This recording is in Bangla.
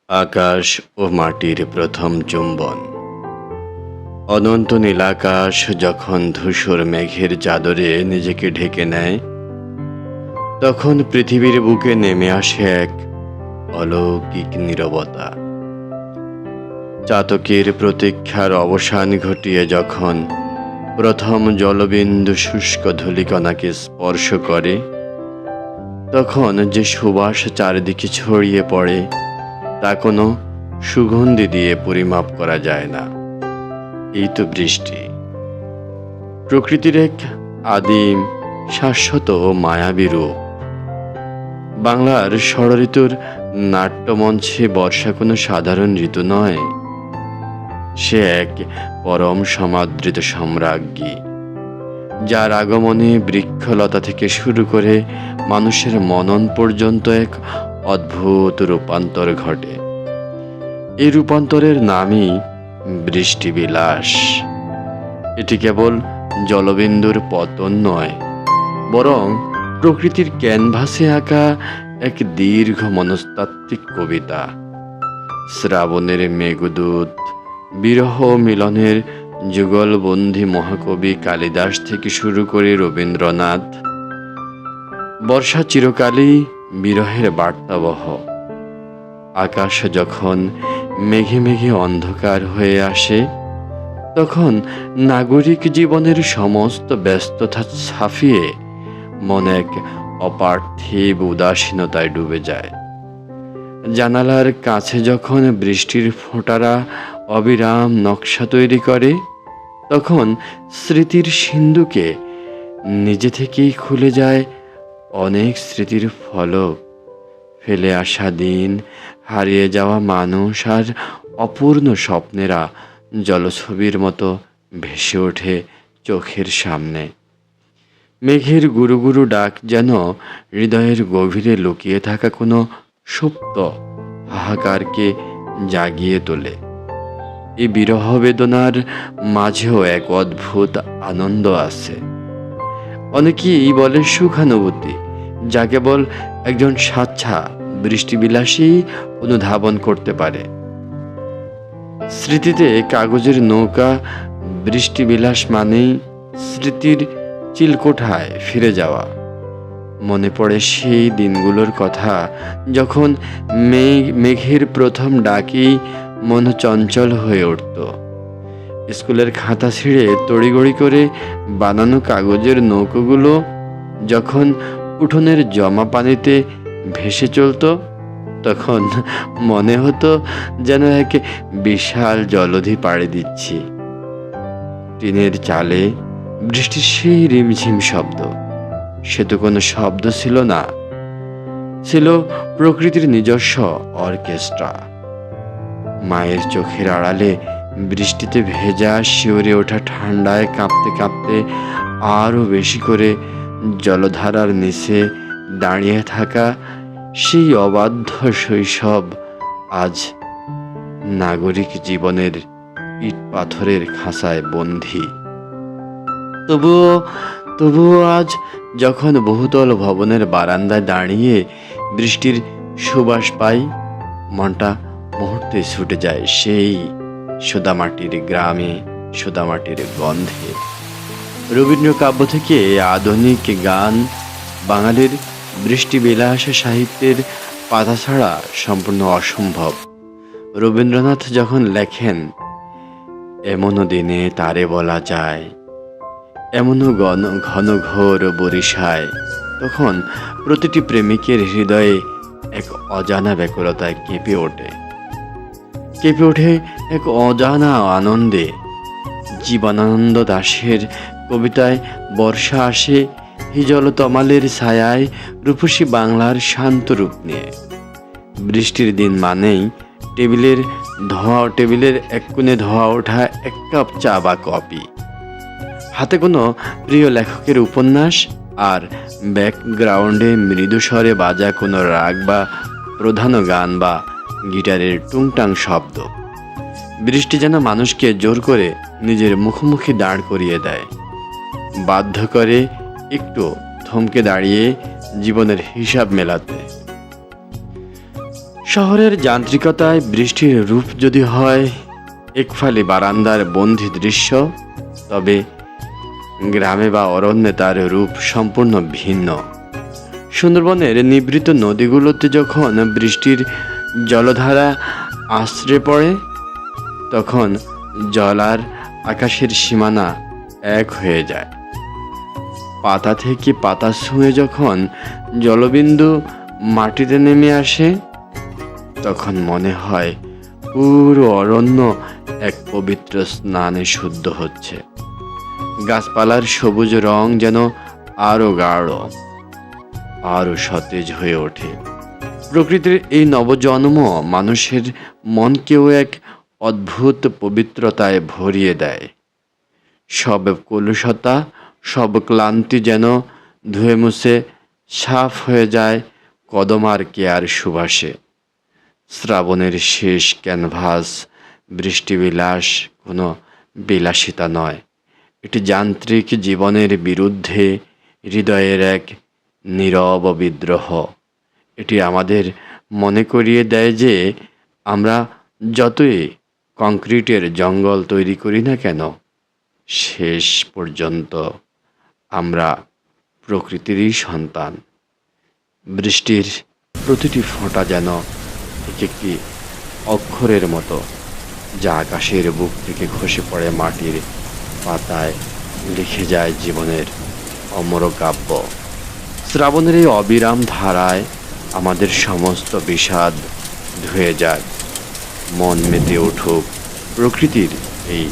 আকাশ ও মাটির প্রথম চুম্বন। অনন্ত নীলাকাশ যখন ধূসর মেঘের চাদরে নিজেকে ঢেকে নেয়, তখন পৃথিবীর বুকে নেমে আসে এক অলৌকিক নীরবতা। চাতকের প্রতীক্ষার অবসান ঘটিয়ে যখন প্রথম জলবিন্দু শুষ্ক ধূলিকণাকে স্পর্শ করে, তখন যে সুবাস চারিদিকে ছড়িয়ে পড়ে তা কোনো সুগন্ধি দিয়ে পরিমাপ করা যায় না। এই তো বৃষ্টি, প্রকৃতির এক আদিম, শাশ্বত ও মায়াবী রূপ। বাংলার ষড়ঋতুর নাট্যমঞ্চে বর্ষা কোনো সাধারণ ঋতু নয়, সে এক পরম সমাদৃত সম্রাজ্ঞী, যার আগমনে বৃক্ষলতা থেকে শুরু করে মানুষের মনন পর্যন্ত এক অদ্ভুত রূপান্তর ঘটে। এই রূপান্তরের নামই বৃষ্টিবিলাস। এটি কেবল জলবিন্দুর পতন নয়, বরং প্রকৃতির ক্যানভাসে আঁকা এক দীর্ঘ মনস্তাত্ত্বিক কবিতা। শ্রাবণের মেঘদূত, বিরহ মিলনের যুগলবন্দী মহাকবি কালিদাস থেকে শুরু করে রবীন্দ্রনাথ, বর্ষা চিরকালই বিরহের বার্তাবহ। আকাশ যখন মেঘে মেঘে অন্ধকার হয়ে আসে, তখন নাগরিক জীবনের সমস্ত ব্যস্ততা ছাপিয়ে মন এক অপার্থিব উদাসীনতায় ডুবে যায়। জানালার কাছে যখন বৃষ্টির ফোঁটারা অবিরাম নকশা তৈরি করে, তখন স্মৃতির সিন্ধুকে নিজে থেকেই খুলে যায় অনেক স্মৃতির ফলক। ফেলে আসা দিন, হারিয়ে যাওয়া মানুষ আর অপূর্ণ স্বপ্নেরা জলছবির মতো ভেসে ওঠে চোখের সামনে। মেঘের গুরু গুরু ডাক যেন হৃদয়ের গভীরে লুকিয়ে থাকা কোনো সুপ্ত হাহাকারকে জাগিয়ে তোলে। এই বিরহ বেদনার মাঝেও এক অদ্ভুত আনন্দ আছে। অনেকেই বলে সুখানুভূতি, যা কেবল একজন স্বাচ্ছা বৃষ্টিবিলাসী অনুধাবন করতে পারে। স্মৃতিতে কাগজের নৌকা বৃষ্টিবিলাস মানেই স্মৃতির চিলকোঠায় ফিরে যাওয়া। মনে পড়ে সেই দিনগুলোর কথা, যখন মেঘের প্রথম ডাকেই মন চঞ্চল হয়ে উঠত। স্কুলের খাতা ছিঁড়ে তড়িগড়ি করে বানানো কাগজের নৌকোগুলো যখন উঠোনের জমা পানিতে ভেসে চলত, তখন মনে হতো যেন এক বিশাল জলধি পাড়ি দিচ্ছি। টিনের চালে বৃষ্টির সেই রিমঝিম শব্দ, সে তো কোনো শব্দ ছিল না, ছিল প্রকৃতির নিজস্ব অর্কেস্ট্রা। মায়ের চোখের আড়ালে বৃষ্টিতে ভেজা শিউরে ওঠা ঠান্ডায় কাঁপতে কাঁপতে আরও বেশি করে জলধারার নিচে দাঁড়িয়ে থাকা সেই অবাধ্য শৈশব আজ নাগরিক জীবনের ইট পাথরের খাঁচায় বন্দী। তবুও আজ যখন বহুতল ভবনের বারান্দায় দাঁড়িয়ে বৃষ্টির সুবাস পাই, মনটা মুহূর্তে ছুটে যায় সেই সোদামাটির গ্রামে, সোদামাটির গন্ধে। রবীন্দ্র কাব্য থেকে আধুনিক গান, বাঙালির বৃষ্টিবিলাস সাহিত্যের পাতা ছাড়া সম্পূর্ণ অসম্ভব। রবীন্দ্রনাথ যখন লেখেন, এমনও দিনে তারে বলা যায়, এমনও ঘন ঘোর বরিশায়, তখন প্রতিটি প্রেমিকের হৃদয়ে এক অজানা ব্যাকুলতায় কেঁপে ওঠে এক অজানা আনন্দে। জীবনানন্দ দাশের কবিতায় বর্ষা আসে হিজল তমালের ছায়ায়, রূপসী বাংলার শান্ত রূপ নিয়ে। বৃষ্টির দিন মানেই টেবিলের এক কোণে ধোয়া ওঠা এক কাপ চা বা কফি, হাতে কোনো প্রিয় লেখকের উপন্যাস, আর ব্যাকগ্রাউন্ডে মৃদু স্বরে বাজা কোনো রাগ বা প্রধান গান বা গিটারের টুংটাং শব্দ। বৃষ্টি যেন মানুষকে জোর করে নিজের মুখোমুখি দাঁড় করিয়ে দেয়, বাধ্য করে একটু থমকে দাঁড়িয়ে জীবনের হিসাব মেলাতে। শহরের যান্ত্রিকতায় বৃষ্টির রূপ যদি হয় একফালি বারান্দার বন্দি দৃশ্য, তবে গ্রামে বা অরণ্যে তার রূপ সম্পূর্ণ ভিন্ন। সুন্দরবনের নিভৃত নদীগুলোতে যখন বৃষ্টির জলধারা আশ্রে পড়ে, তখন জল আর আকাশের সীমানা এক হয়ে যায়। পাতা থেকে পাতা ছুঁয়ে যখন জলবিন্দু মাটিতে নেমে আসে, তখন মনে হয় পুরো অরণ্য এক পবিত্র স্নানে শুদ্ধ হচ্ছে। গাছপালার সবুজ রং যেন আরো গাঢ়, আরো সতেজ হয়ে ওঠে। প্রকৃতির এই নবজন্ম মানুষের মনকেও এক অদ্ভুত পবিত্রতায় ভরিয়ে দেয়। সব কলুষতা, সব ক্লান্তি যেন ধুয়ে মুছে সাফ হয়ে যায় কদম আর কেয়ার সুবাসে। শ্রাবণের শেষ ক্যানভাস বৃষ্টিবিলাস কোনো বিলাসিতা নয়, এটি যান্ত্রিক জীবনের বিরুদ্ধে হৃদয়ের এক নীরব বিদ্রোহ। এটি আমাদের মনে করিয়ে দেয় যে আমরা যতই কংক্রিটের জঙ্গল তৈরি করি না কেন, শেষ পর্যন্ত আমরা প্রকৃতিরই সন্তান। বৃষ্টির প্রতিটি ফোঁটা যেন এক একটি অক্ষরের মতো, যা আকাশের বুক থেকে খসে পড়ে মাটির পাতায়, লিখে যায় জীবনের অমর কাব্য। শ্রাবণের এই অবিরাম ধারায় আমাদের সমস্ত বিষাদ ধুয়ে যাক, মন মেতে উঠুক প্রকৃতির এই